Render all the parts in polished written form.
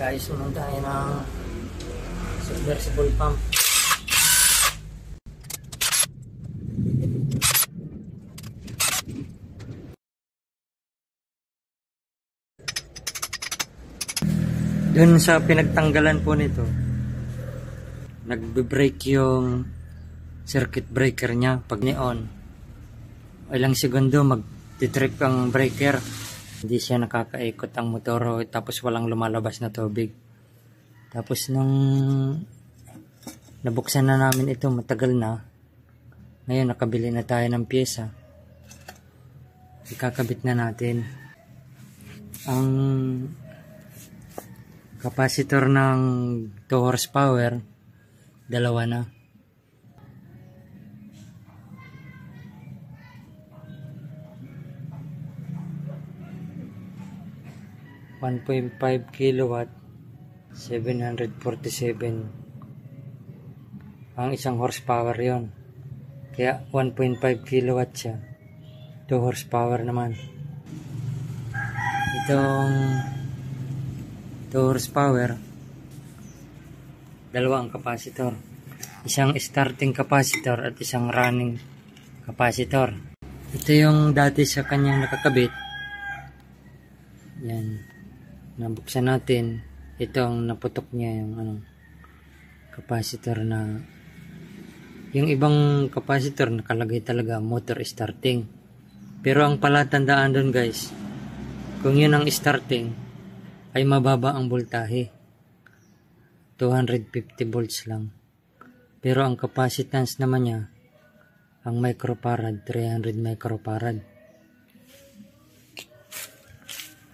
Mag-ayos naman tayo ng submersible pump. Dun sa pinagtanggalan po nito, nagbe-break yung circuit breaker niya pag ni-on. Ilang segundo mag-trip ang breaker. Hindi siya nakakaikot ang motor tapos walang lumalabas na tubig. Tapos nung nabuksan na namin ito, matagal na. Ngayon nakabili na tayo ng pyesa. Ikakabit na natin. Ang capacitor ng 2 horsepower, dalawa na. (1.5 kilowatt) 747 ang isang horsepower yon, kaya 1.5 kilowatt siya, 2 horsepower naman. Itong 2 horsepower, dalawang capacitor, isang starting capacitor at isang running capacitor. Ito yung dati sa kanyang nakakabit. Yan, nabuksan natin. Ito ang naputok niya, yung capacitor na, yung ibang capacitor nakalagay talaga motor starting, pero ang palatandaan doon guys, kung yun ang starting ay mababa ang voltahe, 250 volts lang. Pero ang capacitance naman niya, ang microfarad, 300 microfarad.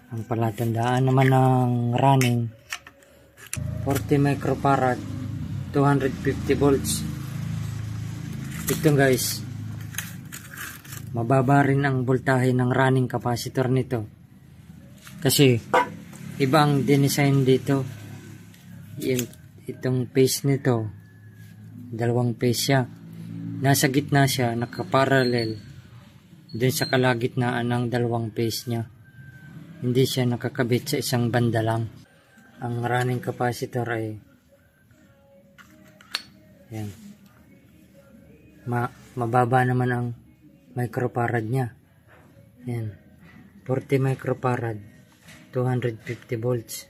Ang palatandaan naman ng running, 40 microfarad, 250 volts. Ito guys, mababa rin ang voltahe ng running capacitor nito. Kasi ibang dinesign dito. Itong phase nito, dalawang phase siya. Nasa gitna siya, nakaparallel dun sa kalagitnaan ng dalawang phase niya. Hindi siya nakakabit sa isang banda lang. Ang running capacitor ay yan. Mababa naman ang microfarad niya. Yan. 40 microfarad, 250 volts.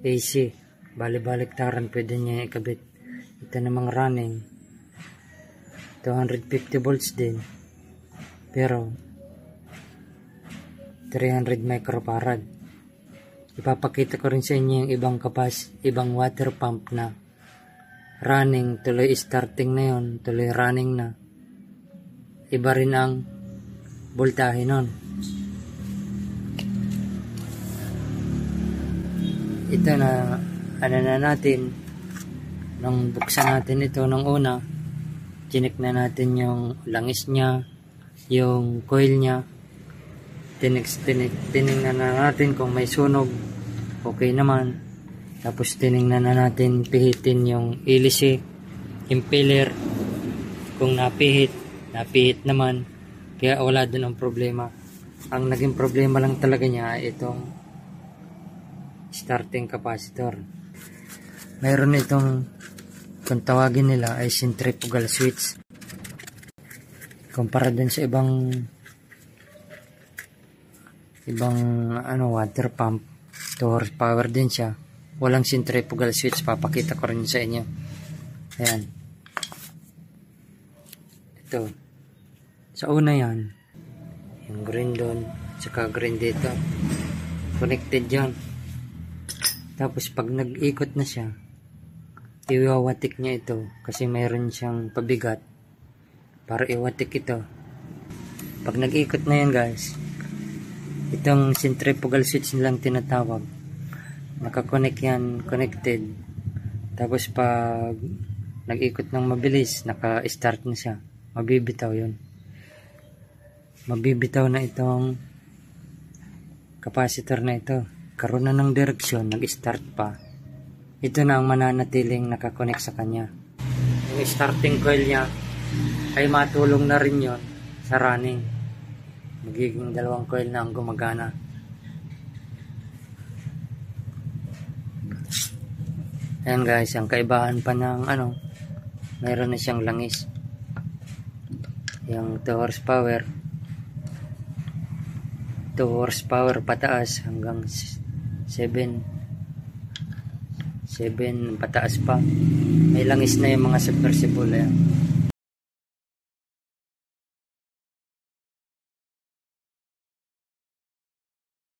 AC, bali-baliktaran pwede niya ikabit. Ito namang running, 250 volts din, pero 300 microfarad. Ipapakita ko rin sa inyo yung ibang water pump na running, tuloy starting na yun, tuloy running na. Iba rin ang voltahe nun. Ito na, na natin, nung buksan natin ito nung una, chinik na natin yung langis niya, yung coil niya, tinignan na natin kung may sunog, okay naman. Tapos tinignan na natin, pihitin yung hélice, impeller, kung napihit naman, kaya wala dun ang problema. Ang naging problema lang talaga niya ay itong starting capacitor. Mayroon itong, kung tawagin nila ay centrifugal switch. Kumpara din sa ibang water pump, 2 horsepower din siya, walang centrifugal switch. Papakita ko rin sa inyo. Ayan, ito sa una, yan yung green doon, saka green dito, connected yan. Tapos pag nag-ikot na siya, iwawatik niya ito kasi mayroon siyang pabigat para iwatik ito. Pag nag-ikot na yan guys, itong centrifugal switch nilang tinatawag, nakakonect yan, connected. Tapos pag nag-ikot ng mabilis, naka-start na siya, mabibitaw yun. Mabibitaw na itong capacitor na ito. Karoon na ng direksyon, nag-start pa. Ito na ang mananatiling nakakonect sa kanya. Yung starting coil niya ay matulong na rin yon sa running. Magiging dalawang coil na ang gumagana. Ayan guys, ang kaibahan pa ng mayroon na siyang langis. Yung 2 horsepower. 2 horsepower pataas hanggang 7 pataas pa. May langis na yung mga submersible. Ayan.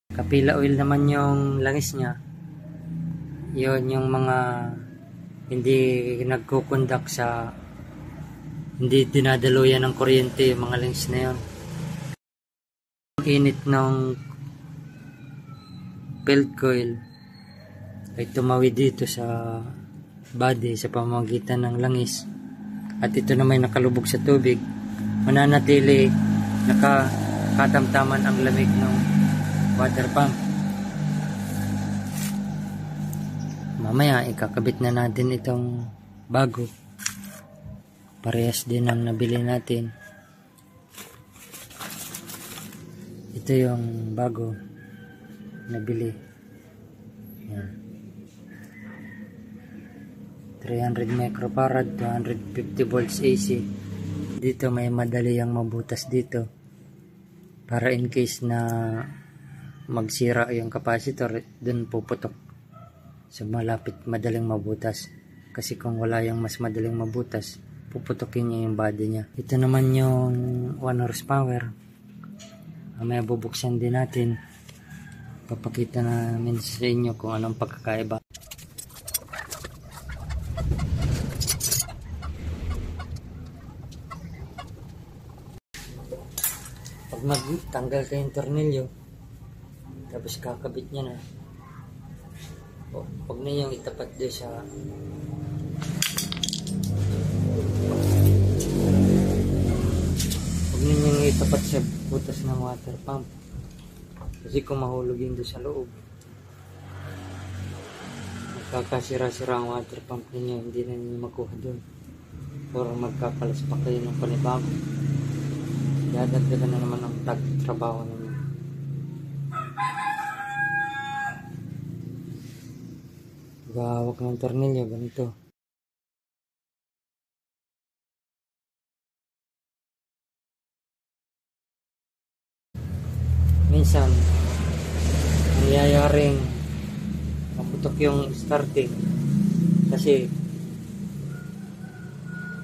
Kapila oil naman yung langis niya. Yun yung mga hindi nagkukondak sa, hindi dinadaluyan ng kuryente yung mga langis na yun. Ang init ng belt coil ay tumawid dito sa body sa pamamagitan ng langis, at ito naman nakalubog sa tubig. Mananatili nakatamtaman ang lamig ng water pump. Mamaya ikakabit na natin itong bago. Parehas din ang nabili natin. Ito yung bago nabili. Yan. 300 microfarad, 250 volts AC. Dito may madali ang mabutas dito. Para in case na magsira yung capacitor, dun puputok. So malapit madaling mabutas. Kasi kung wala yung mas madaling mabutas, puputokin niya yung body niya. Ito naman yung 1 horsepower. May bubuksan din natin. Papakita namin sa inyo kung anong pagkakaiba. Pag magtanggal kayong tornilyo, tapos kakabit niya na, huwag na yung itapat doon sa itapat sa butas ng water pump, kasi kung mahulog yun doon sa loob, magkakasira-sira ang water pump ninyo, hindi na ninyo makuha doon, or magkakalas pa kayo ng panibago, dadagdagan na naman ang trabaho ninyo. Gawak ng tornilyo, ganito. Minsan nangyayaring maputok yung starting kasi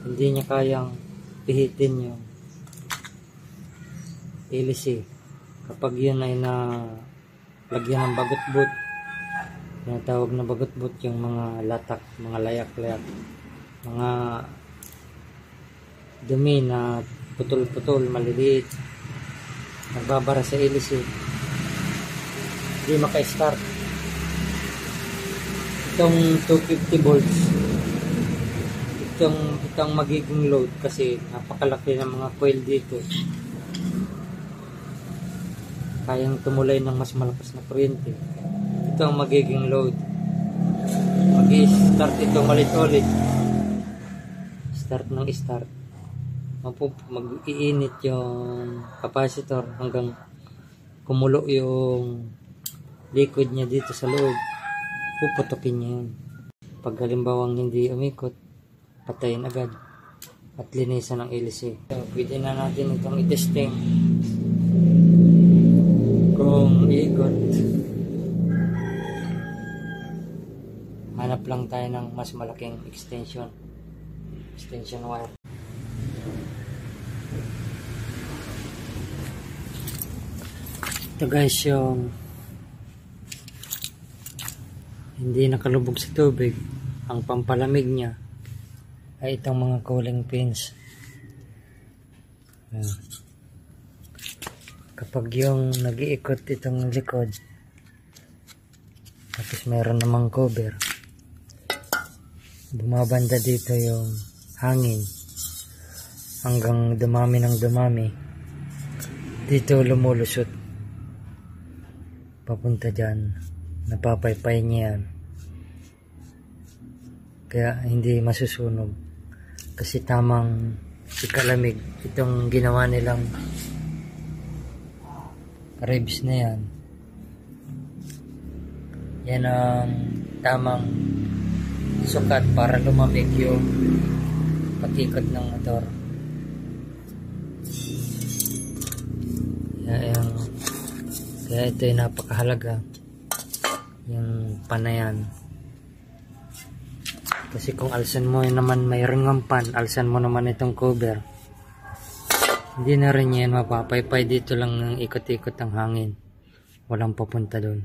hindi niya kayang pihitin yung hélice. Kapag yun ay lagyan ng bagot-but, tinatawag na bagot-but yung mga latak, mga layak-layak, mga dumi na putol-putol, maliliit, nagbabara sa hélice, hindi maka-start. Itong 250 volts, itong magiging load kasi napakalaki ng mga coil dito, kayang tumulay ng mas malakas na kuryente. Ito ang magiging load. Mag-i-start ito ulit-ulit, start ng start, mag-iinit yung capacitor hanggang kumulo yung liquid niya dito sa loob, puputokin niya yun. Pag halimbawang hindi umikot, patayin agad at linisan ng hélice. So, pwede na natin itong i-testing kung iikot. Hanap lang tayo ng mas malaking extension wire. Ito guys, yung hindi nakalubog sa tubig, ang pampalamig niya ay itong mga cooling pins. Ayan. Kapag yung nag-iikot itong likod, tapos meron namang cover, bumabanda dito yung hangin hanggang dumami ng dumami, dito lumulusot papunta dyan, napapaypay niya yan, kaya hindi masusunog kasi tamang ikalamig itong ginawa nilang ribs na yan. Yan ang tamang sukat para lumamig yung pag-ikot ng motor. Kaya ito ay napakahalaga, yung pan na yan. Kasi kung alsan mo naman mayroon ng pan, alsan mo naman itong cover, hindi na rin yan mapapaypay. Dito lang ng ikot-ikot ang hangin, walang papunta doon.